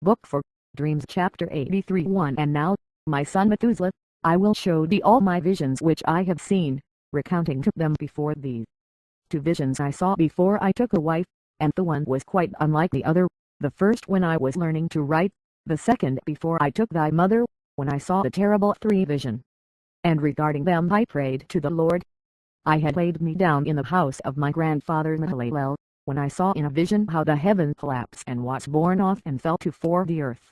Book 4Dreams Chapter 83 1 And now, my son Methuselah, I will show thee all my visions which I have seen, recounting to them before thee. 2 visions I saw before I took a wife, and the one was quite unlike the other, the first when I was learning to write, the second before I took thy mother, when I saw the terrible 3 vision. And regarding them I prayed to the Lord. I had laid me down in the house of my grandfather Mahalalel, when I saw in a vision how the heaven collapsed and was borne off and fell to 4 the earth.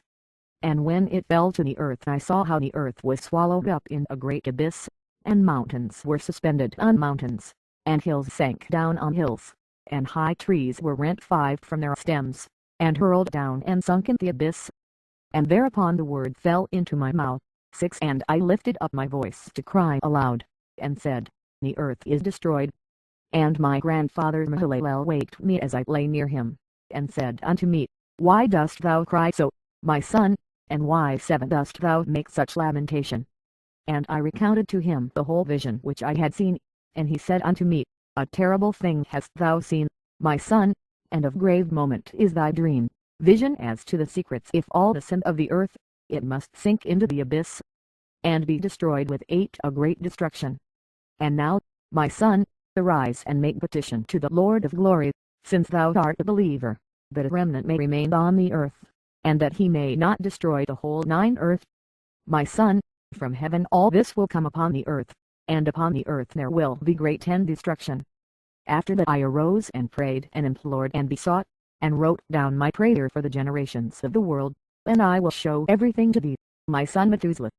And when it fell to the earth I saw how the earth was swallowed up in a great abyss, and mountains were suspended on mountains, and hills sank down on hills, and high trees were rent 5 from their stems, and hurled down and sunk in the abyss. And thereupon the word fell into my mouth. 6 And I lifted up my voice to cry aloud, and said, The earth is destroyed. And my grandfather Mahalalel waked me as I lay near him, and said unto me, Why dost thou cry so, my son, and why 7 dost thou make such lamentation? And I recounted to him the whole vision which I had seen, and he said unto me, A terrible thing hast thou seen, my son, and of grave moment is thy dream, vision as to the secrets. If all the sin of the earth, it must sink into the abyss, and be destroyed with 8 a great destruction. And now, my son, arise and make petition to the Lord of glory, since thou art a believer, that a remnant may remain on the earth, and that he may not destroy the whole 9 earth. My son, from heaven all this will come upon the earth, and upon the earth there will be great destruction. After that I arose and prayed and implored and besought, and wrote down my prayer for the generations of the world, and I will show everything to thee, my son Methuselah.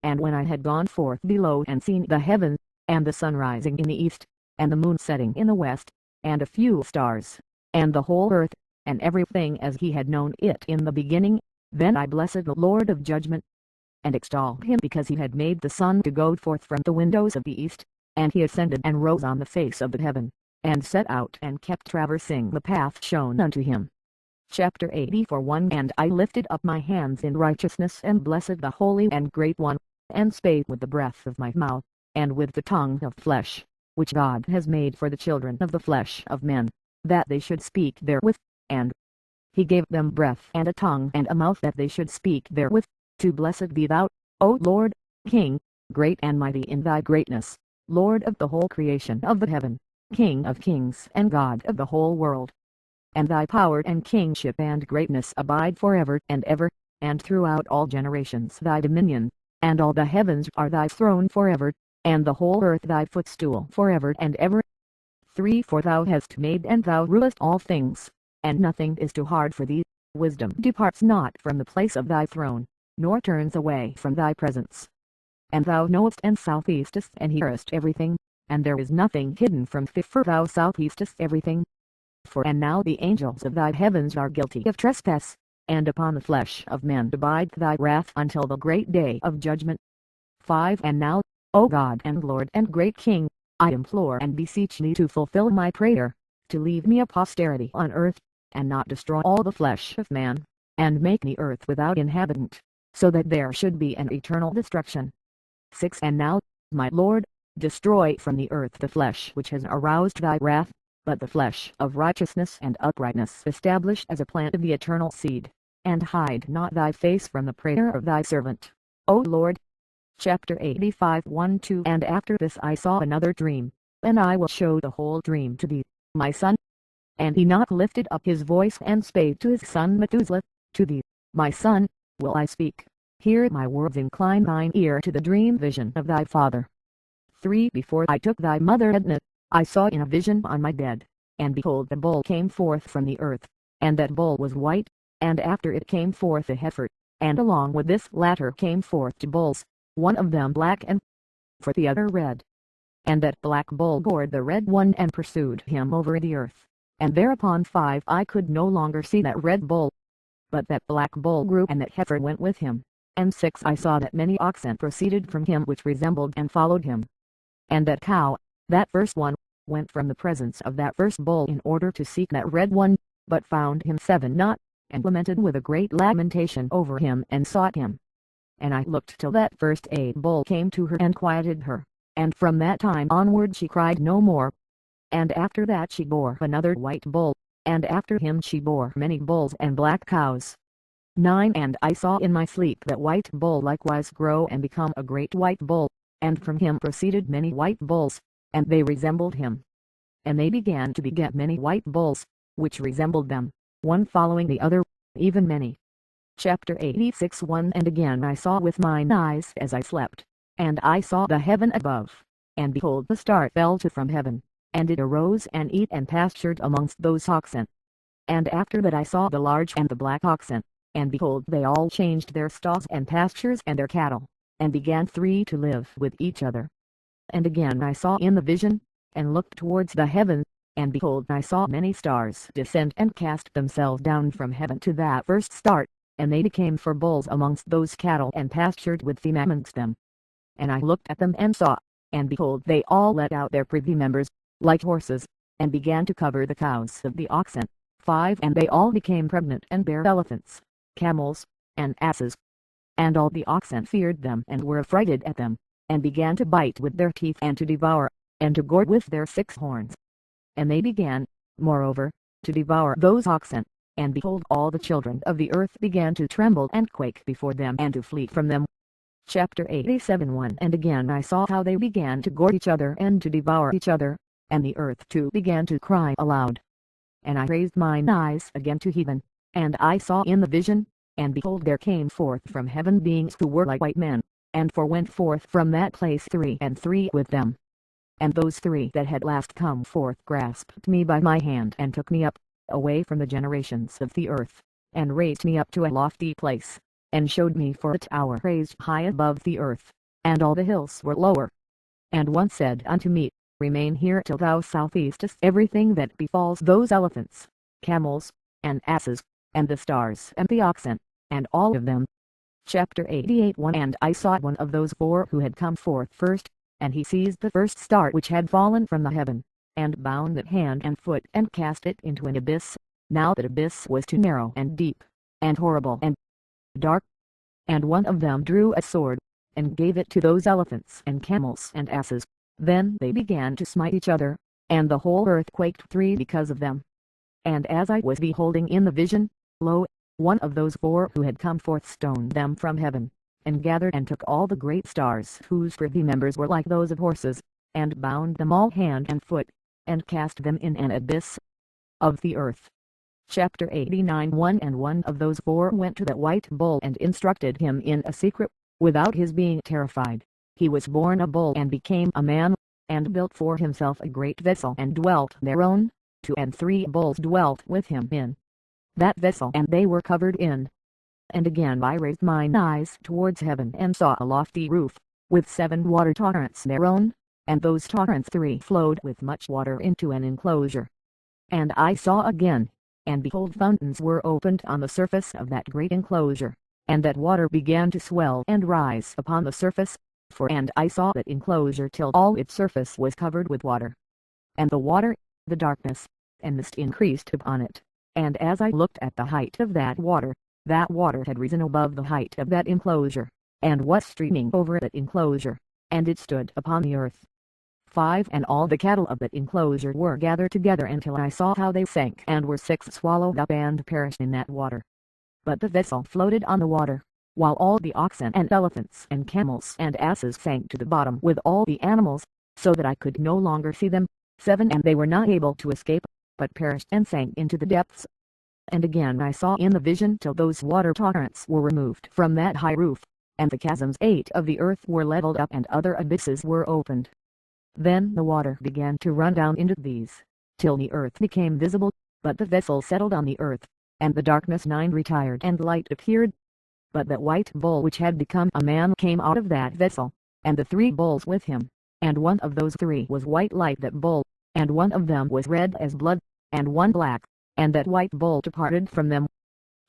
And when I had gone forth below and seen the heavens, and the sun rising in the east, and the moon setting in the west, and a few stars, and the whole earth, and everything as he had known it in the beginning, then I blessed the Lord of judgment, and extolled him because he had made the sun to go forth from the windows of the east, and he ascended and rose on the face of the heaven, and set out and kept traversing the path shown unto him. Chapter 84 1 And I lifted up my hands in righteousness and blessed the Holy and Great One, and spake with the breath of my mouth, and with the tongue of flesh, which God has made for the children of the flesh of men, that they should speak therewith, and he gave them breath and a tongue and a mouth that they should speak therewith, to blessed be thou, O Lord, King, great and mighty in thy greatness, Lord of the whole creation of the heaven, King of kings and God of the whole world. And thy power and kingship and greatness abide forever and ever, and throughout all generations thy dominion, and all the heavens are thy throne forever, and the whole earth thy footstool forever and ever. 3 For thou hast made and thou rulest all things, and nothing is too hard for thee. Wisdom departs not from the place of thy throne, nor turns away from thy presence. And thou knowest and southeastest and hearest everything, and there is nothing hidden from thee, for thou southeastest everything. And now the angels of thy heavens are guilty of trespass, and upon the flesh of men abide thy wrath until the great day of judgment. 5 And now, O God and Lord and great King, I implore and beseech thee to fulfill my prayer, to leave me a posterity on earth, and not destroy all the flesh of man, and make the earth without inhabitant, so that there should be an eternal destruction. 6 And now, my Lord, destroy from the earth the flesh which has aroused thy wrath, but the flesh of righteousness and uprightness establish as a plant of the eternal seed, and hide not thy face from the prayer of thy servant, O Lord. Chapter 85 1-2 And after this I saw another dream, and I will show the whole dream to thee, my son. And Enoch lifted up his voice and spake to his son Methuselah, To thee, my son, will I speak. Hear my words, incline thine ear to the dream vision of thy father. 3 Before I took thy mother Enoch, I saw in a vision on my bed, and behold a bull came forth from the earth, and that bull was white, and after it came forth a heifer, and along with this latter came forth 2 bulls, one of them black and for the other red. And that black bull gored the red one and pursued him over the earth, and thereupon 5 I could no longer see that red bull, but that black bull grew and that heifer went with him, and 6 I saw that many oxen proceeded from him which resembled and followed him. And that cow, that first one, went from the presence of that first bull in order to seek that red one, but found him 7 not, and lamented with a great lamentation over him and sought him. And I looked till that first bull came to her and quieted her, and from that time onward she cried no more. And after that she bore another white bull, and after him she bore many bulls and black cows. 9 And I saw in my sleep that white bull likewise grow and become a great white bull, and from him proceeded many white bulls, and they resembled him. And they began to beget many white bulls, which resembled them, one following the other, even many. Chapter 86 1 And again I saw with mine eyes as I slept, and I saw the heaven above, and behold the star fell to from heaven, and it arose and eat and pastured amongst those oxen. And after that I saw the large and the black oxen, and behold they all changed their stalls and pastures and their cattle, and began three to live with each other. And again I saw in the vision, and looked towards the heaven, and behold I saw many stars descend and cast themselves down from heaven to that first star, and they became for bulls amongst those cattle and pastured with them amongst them. And I looked at them and saw, and behold they all let out their privy members, like horses, and began to cover the cows of the oxen. 5 And they all became pregnant and bare elephants, camels, and asses. And all the oxen feared them and were affrighted at them, and began to bite with their teeth and to devour, and to gore with their 6 horns. And they began, moreover, to devour those oxen, and behold all the children of the earth began to tremble and quake before them and to flee from them. Chapter 87 1 And again I saw how they began to gore each other and to devour each other, and the earth too began to cry aloud. And I raised mine eyes again to heaven, and I saw in the vision, and behold there came forth from heaven beings who were like white men, and went forth from that place 3 and 3 with them. And those 3 that had last come forth grasped me by my hand and took me up, away from the generations of the earth, and raised me up to a lofty place, and showed me for a tower raised high above the earth, and all the hills were lower. And one said unto me, Remain here till thou southeastest everything that befalls those elephants, camels, and asses, and the stars and the oxen, and all of them. Chapter 88 1 And I saw one of those 4 who had come forth first, and he seized the first star which had fallen from the heaven, and bound it hand and foot and cast it into an abyss. Now that abyss was too narrow and deep, and horrible and dark. And one of them drew a sword, and gave it to those elephants and camels and asses. Then they began to smite each other, and the whole earth quaked 3 because of them. And as I was beholding in the vision, lo, one of those 4 who had come forth stoned them from heaven, and gathered and took all the great stars whose privy members were like those of horses, and bound them all hand and foot, and cast them in an abyss of the earth. Chapter 89 1 And one of those 4 went to that white bull and instructed him in a secret, without his being terrified. He was born a bull and became a man, and built for himself a great vessel and dwelt thereon. 2 and 3 bulls dwelt with him in that vessel, and they were covered in. And again I raised mine eyes towards heaven and saw a lofty roof, with 7 water torrents thereon, and those torrents 3 flowed with much water into an enclosure. And I saw again, and behold fountains were opened on the surface of that great enclosure, and that water began to swell and rise upon the surface, and I saw that enclosure till all its surface was covered with water. And the water, the darkness, and mist increased upon it, and as I looked at the height of that water had risen above the height of that enclosure, and was streaming over that enclosure, and it stood upon the earth. 5 And all the cattle of that enclosure were gathered together until I saw how they sank and were 6 swallowed up and perished in that water. But the vessel floated on the water, while all the oxen and elephants and camels and asses sank to the bottom with all the animals, so that I could no longer see them. 7 And they were not able to escape, but perished and sank into the depths. And again I saw in the vision till those water torrents were removed from that high roof, and the chasms 8 of the earth were leveled up and other abysses were opened. Then the water began to run down into these, till the earth became visible, but the vessel settled on the earth, and the darkness 9 retired and light appeared. But that white bull which had become a man came out of that vessel, and the 3 bulls with him, and one of those 3 was white like that bull, and one of them was red as blood, and one black, and that white bull departed from them.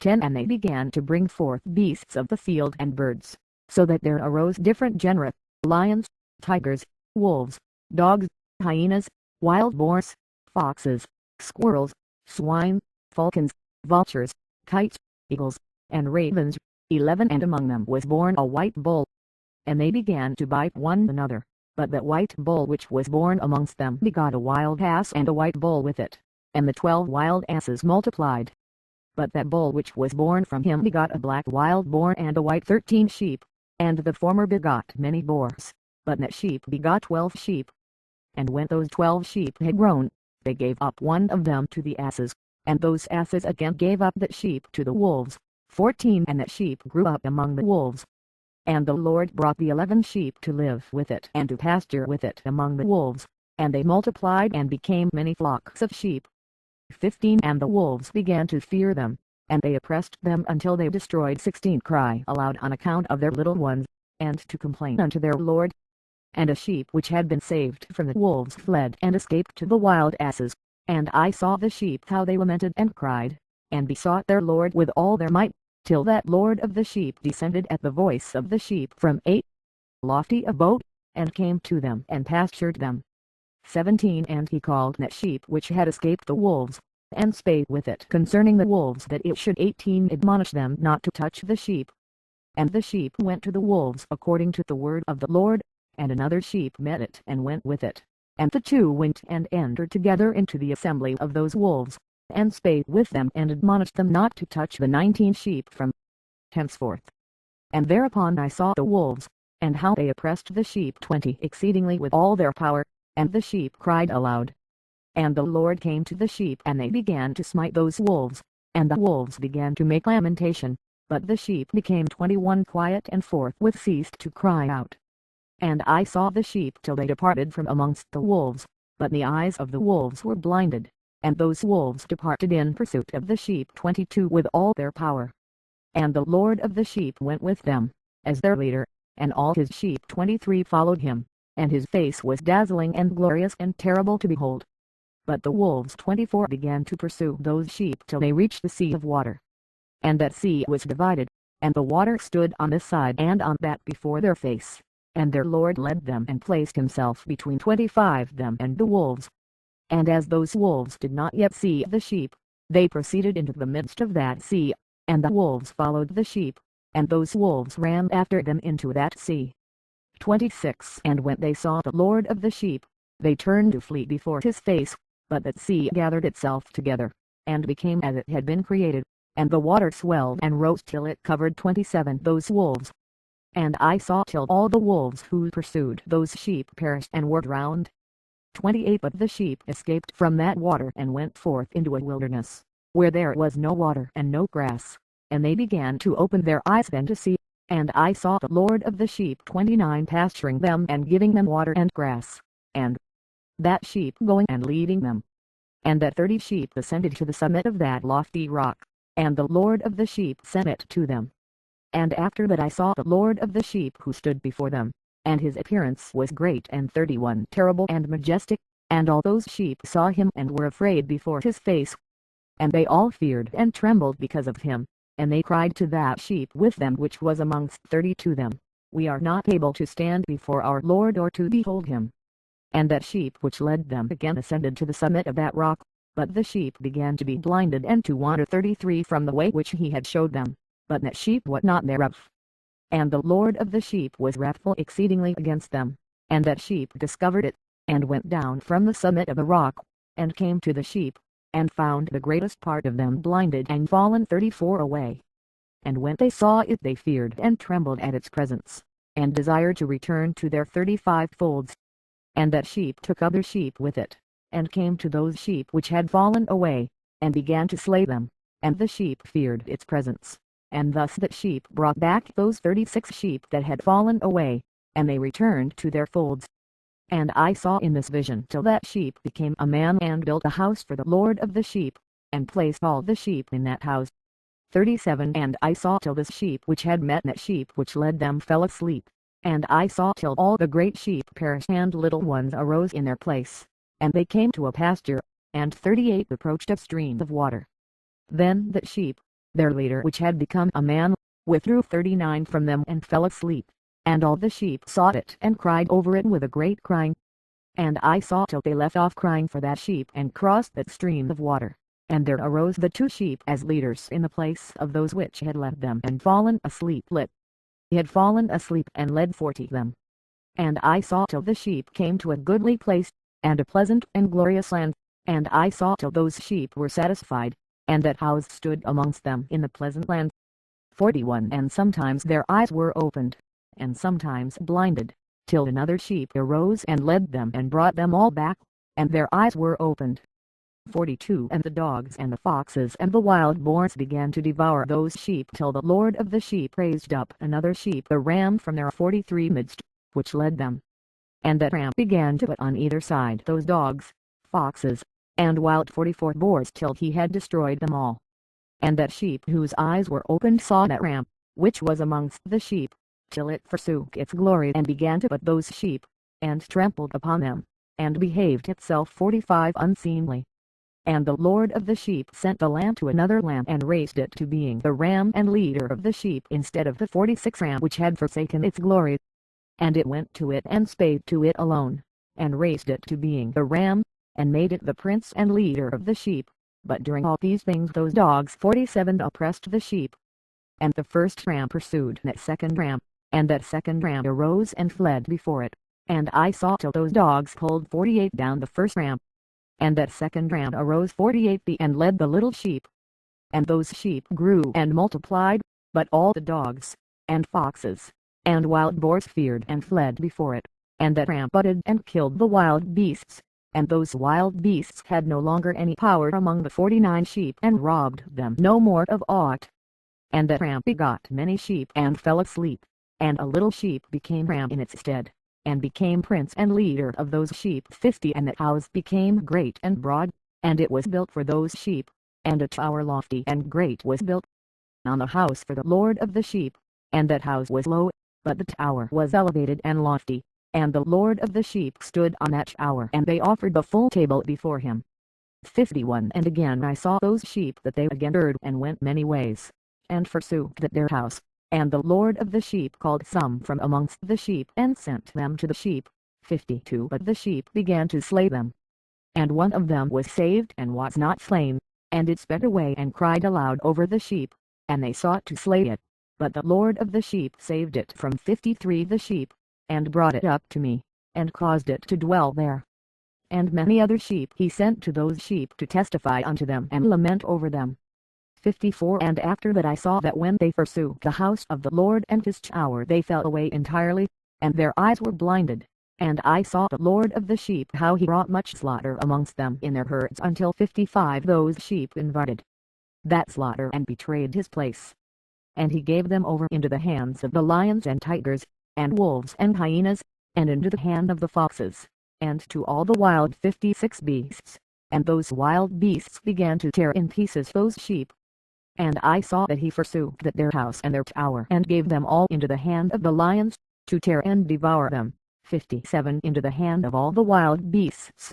10 And they began to bring forth beasts of the field and birds, so that there arose different genera, lions, tigers, wolves, dogs, hyenas, wild boars, foxes, squirrels, swine, falcons, vultures, kites, eagles, and ravens. 11 And among them was born a white bull. And they began to bite one another, but that white bull which was born amongst them begot a wild ass and a white bull with it, and the 12 wild asses multiplied. But that bull which was born from him begot a black wild boar and a white 13 sheep, and the former begot many boars, but that sheep begot 12 sheep. And when those 12 sheep had grown, they gave up one of them to the asses, and those asses again gave up that sheep to the wolves, 14. And that sheep grew up among the wolves. And the Lord brought the 11 sheep to live with it and to pasture with it among the wolves, and they multiplied and became many flocks of sheep. 15. And the wolves began to fear them, and they oppressed them until they destroyed 16. Cry aloud on account of their little ones, and to complain unto their Lord. And a sheep which had been saved from the wolves fled and escaped to the wild asses, and I saw the sheep how they lamented and cried, and besought their Lord with all their might, till that Lord of the sheep descended at the voice of the sheep from a lofty abode, and came to them and pastured them. 17. And he called that sheep which had escaped the wolves, and spake with it concerning the wolves that it should 18 admonish them not to touch the sheep. And the sheep went to the wolves according to the word of the Lord, and another sheep met it and went with it, and the two went and entered together into the assembly of those wolves, and spake with them and admonished them not to touch the 19 sheep from henceforth. And thereupon I saw the wolves, and how they oppressed the sheep 20 exceedingly with all their power, and the sheep cried aloud. And the Lord came to the sheep, and they began to smite those wolves, and the wolves began to make lamentation, but the sheep became 21 quiet and forthwith ceased to cry out. And I saw the sheep till they departed from amongst the wolves, but the eyes of the wolves were blinded, and those wolves departed in pursuit of the sheep 22 with all their power. And the Lord of the sheep went with them, as their leader, and all his sheep 23 followed him, and his face was dazzling and glorious and terrible to behold. But the wolves 24 began to pursue those sheep till they reached the sea of water. And that sea was divided, and the water stood on this side and on that before their face, and their Lord led them and placed himself between 25 them and the wolves. And as those wolves did not yet see the sheep, they proceeded into the midst of that sea, and the wolves followed the sheep, and those wolves ran after them into that sea. 26. And when they saw the Lord of the sheep, they turned to flee before his face, but that sea gathered itself together, and became as it had been created, and the water swelled and rose till it covered 27 those wolves. And I saw till all the wolves who pursued those sheep perished and were drowned. 28. But the sheep escaped from that water and went forth into a wilderness, where there was no water and no grass, and they began to open their eyes then to see, and I saw the Lord of the sheep 29 pasturing them and giving them water and grass, and that sheep going and leading them. And that 30 sheep ascended to the summit of that lofty rock, and the Lord of the sheep sent it to them. And after that I saw the Lord of the sheep who stood before them, and his appearance was great and 31 terrible and majestic, and all those sheep saw him and were afraid before his face. And they all feared and trembled because of him, and they cried to that sheep with them which was amongst 30 to them, We are not able to stand before our Lord or to behold him. And that sheep which led them again ascended to the summit of that rock, but the sheep began to be blinded and to wander 33 from the way which he had showed them, but that sheep wot not thereof. And the Lord of the sheep was wrathful exceedingly against them, and that sheep discovered it, and went down from the summit of the rock, and came to the sheep, and found the greatest part of them blinded and fallen 34 away. And when they saw it they feared and trembled at its presence, and desired to return to their 35 folds. And that sheep took other sheep with it, and came to those sheep which had fallen away, and began to slay them, and the sheep feared its presence. And thus that sheep brought back those 36 sheep that had fallen away, and they returned to their folds. And I saw in this vision till that sheep became a man and built a house for the Lord of the sheep, and placed all the sheep in that house. 37. And I saw till the sheep which had met that sheep which led them fell asleep, and I saw till all the great sheep perished and little ones arose in their place, and they came to a pasture, and 38 approached a stream of water. Then that sheep, their leader which had become a man, withdrew 39 from them and fell asleep, and all the sheep saw it and cried over it with a great crying. And I saw till they left off crying for that sheep and crossed that stream of water, and there arose the 2 sheep as leaders in the place of those which had left them and fallen asleep. He had fallen asleep and led 40 them. And I saw till the sheep came to a goodly place, and a pleasant and glorious land, and I saw till those sheep were satisfied, and that house stood amongst them in the pleasant land. 41 And sometimes their eyes were opened, and sometimes blinded, till another sheep arose and led them and brought them all back, and their eyes were opened. 42 And the dogs and the foxes and the wild boars began to devour those sheep till the Lord of the sheep raised up another sheep, a ram from their 43 midst, which led them. And that ram began to put on either side those dogs, foxes, and wild 44 boars till he had destroyed them all. And that sheep whose eyes were opened saw that ram, which was amongst the sheep, till it forsook its glory and began to put those sheep, and trampled upon them, and behaved itself 45 unseemly. And the Lord of the sheep sent the lamb to another lamb and raised it to being the ram and leader of the sheep instead of the 46 ram which had forsaken its glory. And it went to it and spake to it alone, and raised it to being the ram, and made it the prince and leader of the sheep. But during all these things those dogs 47 oppressed the sheep. And the first ram pursued that second ram, and that second ram arose and fled before it. And I saw till those dogs pulled 48 down the first ram. And that second ram arose 48 and led the little sheep. And those sheep grew and multiplied, but all the dogs, and foxes, and wild boars feared and fled before it. And that ram butted and killed the wild beasts, and those wild beasts had no longer any power among the 49 sheep and robbed them no more of aught. And that ram begot many sheep and fell asleep, and a little sheep became ram in its stead, and became prince and leader of those sheep 50. And that house became great and broad, and it was built for those sheep, and a tower lofty and great was built on the house for the Lord of the sheep, and that house was low, but the tower was elevated and lofty. And the Lord of the sheep stood on that tower, and they offered the full table before him. 51 And again I saw those sheep that they again erred and went many ways, and forsook their house. And the Lord of the sheep called some from amongst the sheep and sent them to the sheep. 52 But the sheep began to slay them. And one of them was saved and was not slain, and it sped away and cried aloud over the sheep, and they sought to slay it. But the Lord of the sheep saved it from 53 the sheep, and brought it up to me, and caused it to dwell there. And many other sheep he sent to those sheep to testify unto them and lament over them. 54 And after that I saw that when they forsook the house of the Lord and his tower they fell away entirely, and their eyes were blinded. And I saw the Lord of the sheep how he wrought much slaughter amongst them in their herds until 55 those sheep invited that slaughter and betrayed his place. And he gave them over into the hands of the lions and tigers, and wolves and hyenas, and into the hand of the foxes, and to all the wild 56 beasts. And those wild beasts began to tear in pieces those sheep. And I saw that he forsook their house and their tower, and gave them all into the hand of the lions, to tear and devour them. 57 Into the hand of all the wild beasts.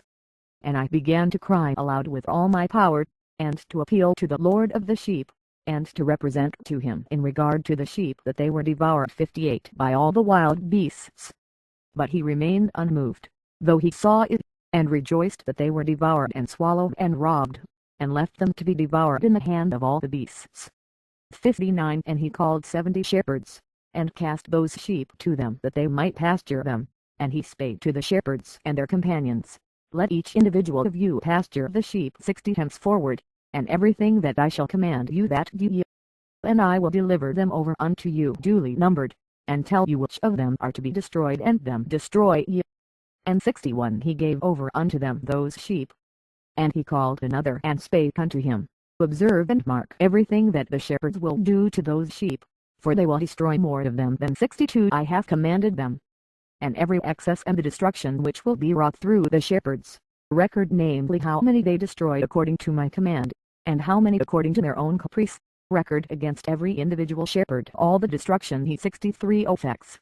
And I began to cry aloud with all my power, and to appeal to the Lord of the sheep, and to represent to him in regard to the sheep that they were devoured 58 by all the wild beasts. But he remained unmoved, though he saw it, and rejoiced that they were devoured and swallowed and robbed, and left them to be devoured in the hand of all the beasts. 59 And he called 70 shepherds, and cast those sheep to them that they might pasture them. And he spake to the shepherds and their companions, Let each individual of you pasture the sheep 60 henceforward, and everything that I shall command you that do ye. And I will deliver them over unto you duly numbered, and tell you which of them are to be destroyed, and them destroy ye. And 61 He gave over unto them those sheep. And he called another and spake unto him, Observe and mark everything that the shepherds will do to those sheep, for they will destroy more of them than 62 I have commanded them. And every excess and the destruction which will be wrought through the shepherds, record namely how many they destroyed according to my command, and how many according to their own caprice, record against every individual shepherd all the destruction he 63 effects.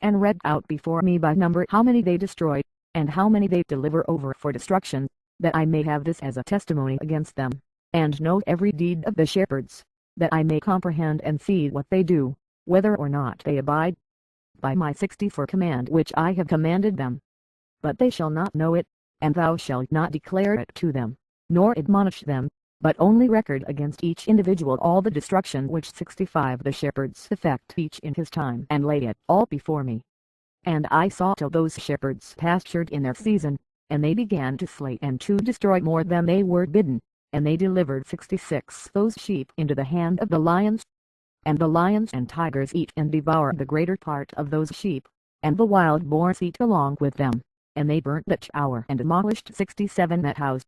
And read out before me by number how many they destroyed, and how many they deliver over for destruction, that I may have this as a testimony against them, and know every deed of the shepherds, that I may comprehend and see what they do, whether or not they abide by my 64 command which I have commanded them. But they shall not know it, and thou shalt not declare it to them, nor admonish them, but only record against each individual all the destruction which 65 the shepherds effect each in his time, and lay it all before me. And I saw till those shepherds pastured in their season, and they began to slay and to destroy more than they were bidden. and they delivered 66 those sheep into the hand of the lions. And the lions and tigers eat and devour the greater part of those sheep, and the wild boars eat along with them, and they burnt that hour and demolished 67 that house.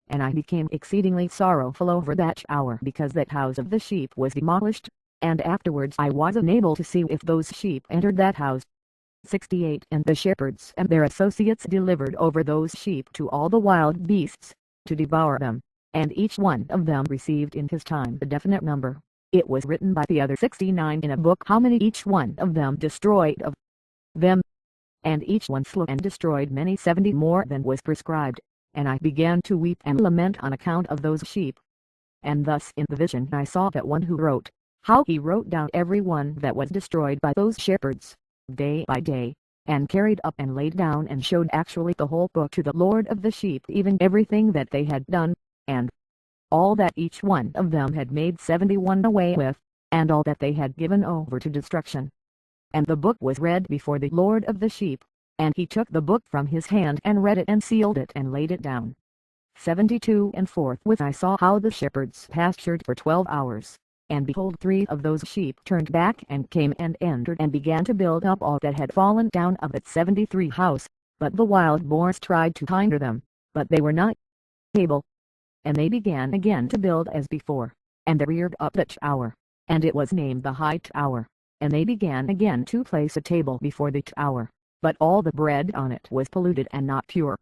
And I became exceedingly sorrowful over that hour because that house of the sheep was demolished, and afterwards I was unable to see if those sheep entered that house. 68 And the shepherds and their associates delivered over those sheep to all the wild beasts, to devour them, and each one of them received in his time a definite number. It was written by the other 69 in a book how many each one of them destroyed of them. And each one slew and destroyed many 70 more than was prescribed, and I began to weep and lament on account of those sheep. And thus in the vision I saw that one who wrote, how he wrote down every one that was destroyed by those shepherds, day by day, and carried up and laid down and showed actually the whole book to the Lord of the sheep, even everything that they had done, and all that each one of them had made 71 away with, and all that they had given over to destruction. And the book was read before the Lord of the sheep, and he took the book from his hand and read it and sealed it and laid it down. 72 And forthwith I saw how the shepherds pastured for 12 hours, and behold 3 of those sheep turned back and came and entered and began to build up all that had fallen down of that 73 house, but the wild boars tried to hinder them, but they were not able. And they began again to build as before, and they reared up that tower, and it was named the High Tower, and they began again to place a table before the tower, but all the bread on it was polluted and not pure.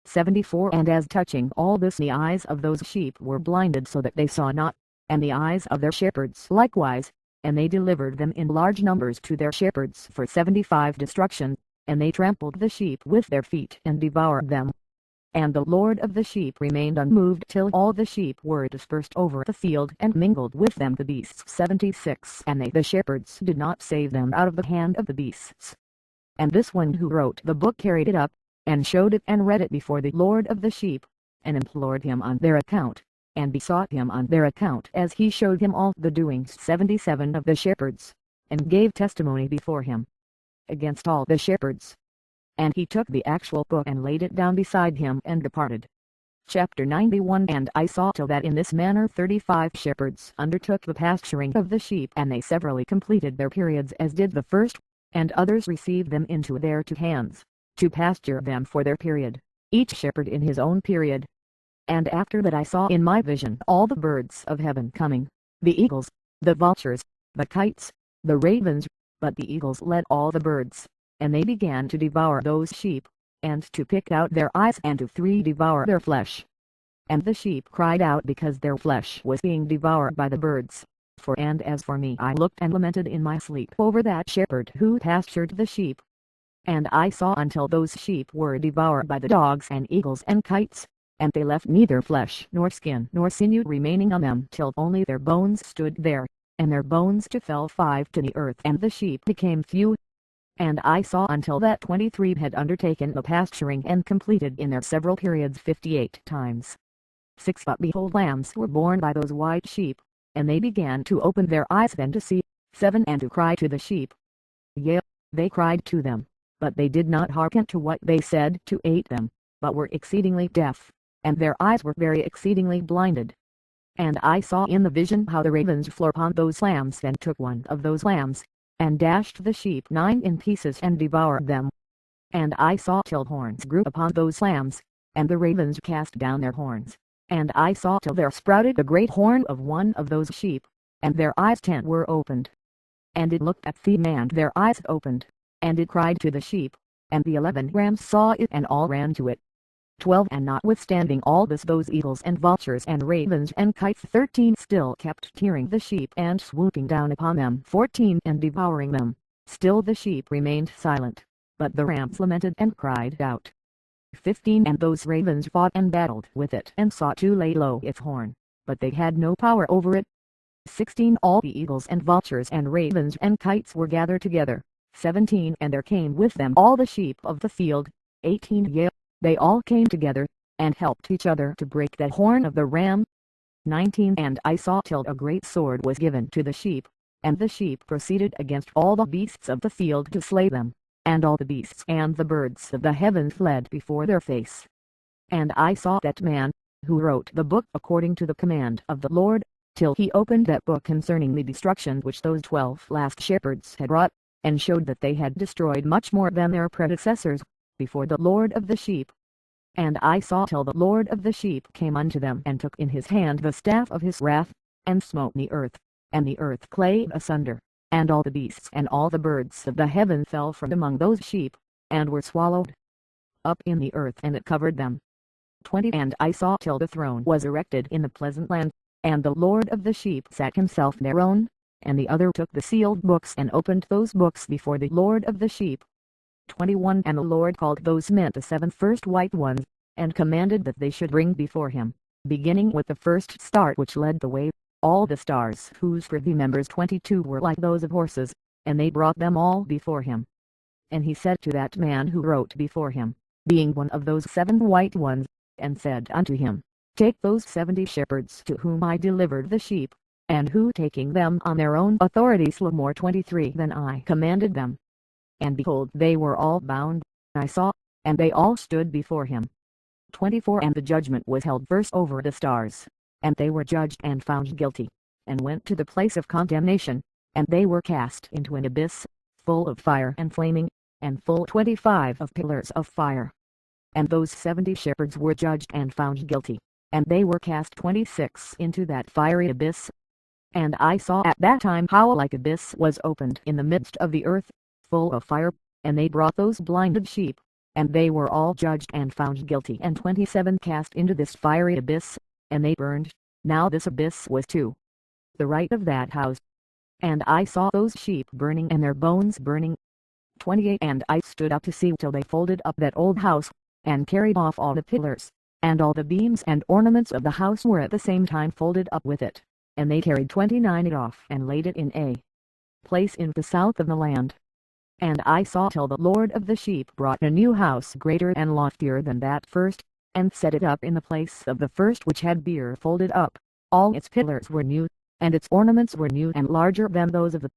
74 And as touching all this the eyes of those sheep were blinded so that they saw not, and the eyes of their shepherds likewise, and they delivered them in large numbers to their shepherds for 75 destruction, and they trampled the sheep with their feet and devoured them. And the Lord of the sheep remained unmoved till all the sheep were dispersed over the field and mingled with them the beasts. 76 And they the shepherds did not save them out of the hand of the beasts. And this one who wrote the book carried it up, and showed it and read it before the Lord of the sheep, and implored him on their account, and besought him on their account as he showed him all the doings 77 of the shepherds, and gave testimony before him against all the shepherds. And he took the actual book and laid it down beside him and departed. Chapter 91 And I saw till that in this manner 35 shepherds undertook the pasturing of the sheep, and they severally completed their periods as did the first, and others received them into their 2 hands, to pasture them for their period, each shepherd in his own period. And after that I saw in my vision all the birds of heaven coming, the eagles, the vultures, the kites, the ravens, but the eagles led all the birds, and they began to devour those sheep, and to pick out their eyes and to devour their flesh. And the sheep cried out because their flesh was being devoured by the birds. And as for me I looked and lamented in my sleep over that shepherd who pastured the sheep. And I saw until those sheep were devoured by the dogs and eagles and kites, and they left neither flesh nor skin nor sinew remaining on them till only their bones stood there, and their bones fell 5 to the earth, and the sheep became few. And I saw until that 23 had undertaken the pasturing and completed in their several periods 58 times. 6 But behold lambs were born by those white sheep, and they began to open their eyes and to see. 7 And to cry to the sheep. Yea, they cried to them, but they did not hearken to what they said to aid them, but were exceedingly deaf, and their eyes were very exceedingly blinded. And I saw in the vision how the ravens flew upon those lambs and took one of those lambs, and dashed the sheep 9 in pieces and devoured them. And I saw till horns grew upon those lambs, and the ravens cast down their horns, and I saw till there sprouted a great horn of one of those sheep, and their eyes 10 were opened. And it looked at them and their eyes opened, and it cried to the sheep, and the 11 rams saw it and all ran to it. 12 And notwithstanding all this those eagles and vultures and ravens and kites 13 still kept tearing the sheep and swooping down upon them 14 and devouring them. Still the sheep remained silent, but the rams lamented and cried out. 15 And those ravens fought and battled with it and sought to lay low its horn, but they had no power over it. 16 All the eagles and vultures and ravens and kites were gathered together. 17 And there came with them all the sheep of the field. 18 Yea, they all came together, and helped each other to break the horn of the ram. 19 And I saw till a great sword was given to the sheep, and the sheep proceeded against all the beasts of the field to slay them, and all the beasts and the birds of the heaven fled before their face. And I saw that man, who wrote the book according to the command of the Lord, till he opened that book concerning the destruction which those 12 last shepherds had wrought, and showed that they had destroyed much more than their predecessors, before the Lord of the sheep. And I saw till the Lord of the sheep came unto them and took in his hand the staff of his wrath, and smote the earth, and the earth clave asunder, and all the beasts and all the birds of the heaven fell from among those sheep, and were swallowed up in the earth, and it covered them. 20 And I saw till the throne was erected in the pleasant land, and the Lord of the sheep sat himself thereon, and the other took the sealed books and opened those books before the Lord of the sheep. 21 And the Lord called those men the 7 first white ones, and commanded that they should bring before him, beginning with the first star which led the way, all the stars whose privy members 22 were like those of horses, and they brought them all before him. And he said to that man who wrote before him, being one of those 7 white ones, and said unto him, Take those 70 shepherds to whom I delivered the sheep, and who taking them on their own authority slew more 23 than I commanded them. And behold, they were all bound, I saw, and they all stood before him. 24 And the judgment was held first over the stars, and they were judged and found guilty, and went to the place of condemnation, and they were cast into an abyss, full of fire and flaming, and full 25 of pillars of fire. And those 70 shepherds were judged and found guilty, and they were cast 26 into that fiery abyss. And I saw at that time how a like abyss was opened in the midst of the earth, full of fire, and they brought those blinded sheep, and they were all judged and found guilty, and 27 cast into this fiery abyss, and they burned. Now this abyss was to the right of that house. And I saw those sheep burning and their bones burning. 28 And I stood up to see till they folded up that old house, and carried off all the pillars, and all the beams and ornaments of the house were at the same time folded up with it, and they carried 29 it off and laid it in a place in the south of the land. And I saw till the Lord of the sheep brought a new house greater and loftier than that first, and set it up in the place of the first which had been folded up. All its pillars were new, and its ornaments were new and larger than those of the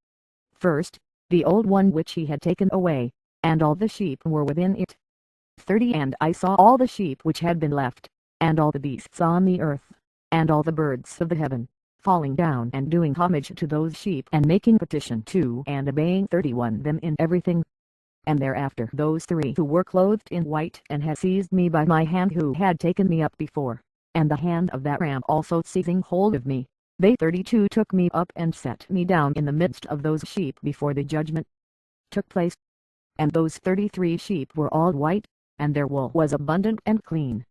first, the old one which he had taken away, and all the sheep were within it. 30 And I saw all the sheep which had been left, and all the beasts on the earth, and all the birds of the heaven, falling down and doing homage to those sheep and making petition to and obeying 31 them in everything. And thereafter those 3 who were clothed in white and had seized me by my hand who had taken me up before, and the hand of that ram also seizing hold of me, they 32 took me up and set me down in the midst of those sheep before the judgment took place. And those 33 sheep were all white, and their wool was abundant and clean.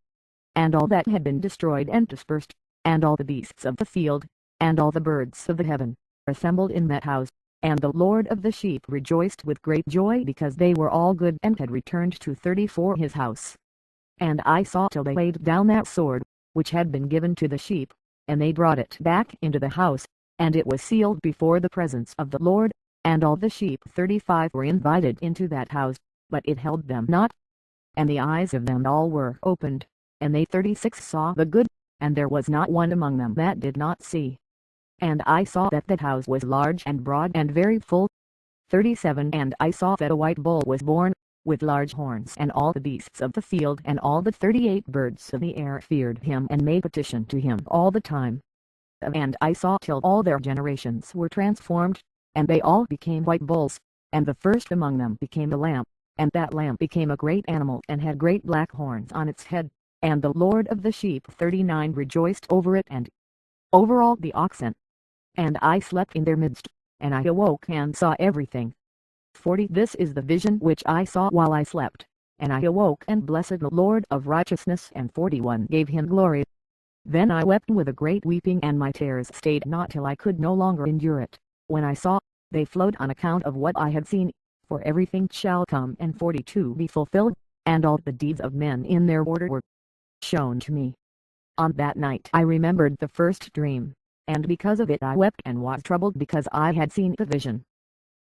And all that had been destroyed and dispersed, and all the beasts of the field, and all the birds of the heaven, assembled in that house, and the Lord of the sheep rejoiced with great joy because they were all good and had returned to 34 his house. And I saw till they laid down that sword, which had been given to the sheep, and they brought it back into the house, and it was sealed before the presence of the Lord, and all the sheep 35 were invited into that house, but it held them not. And the eyes of them all were opened, and they 36 saw the good, and there was not one among them that did not see. And I saw that that house was large and broad and very full. 37 And I saw that a white bull was born, with large horns, and all the beasts of the field and all the 38 birds of the air feared him and made petition to him all the time. And I saw till all their generations were transformed, and they all became white bulls, and the first among them became a lamb, and that lamb became a great animal and had great black horns on its head, and the Lord of the sheep 39 rejoiced over it and over all the oxen. And I slept in their midst, and I awoke and saw everything. 40 This is the vision which I saw while I slept, and I awoke and blessed the Lord of righteousness, and 41 gave him glory. Then I wept with a great weeping, and my tears stayed not till I could no longer endure it, when I saw they flowed on account of what I had seen, for everything shall come and 42 be fulfilled, and all the deeds of men in their order were shown to me. On that night I remembered the first dream, and because of it I wept and was troubled because I had seen the vision.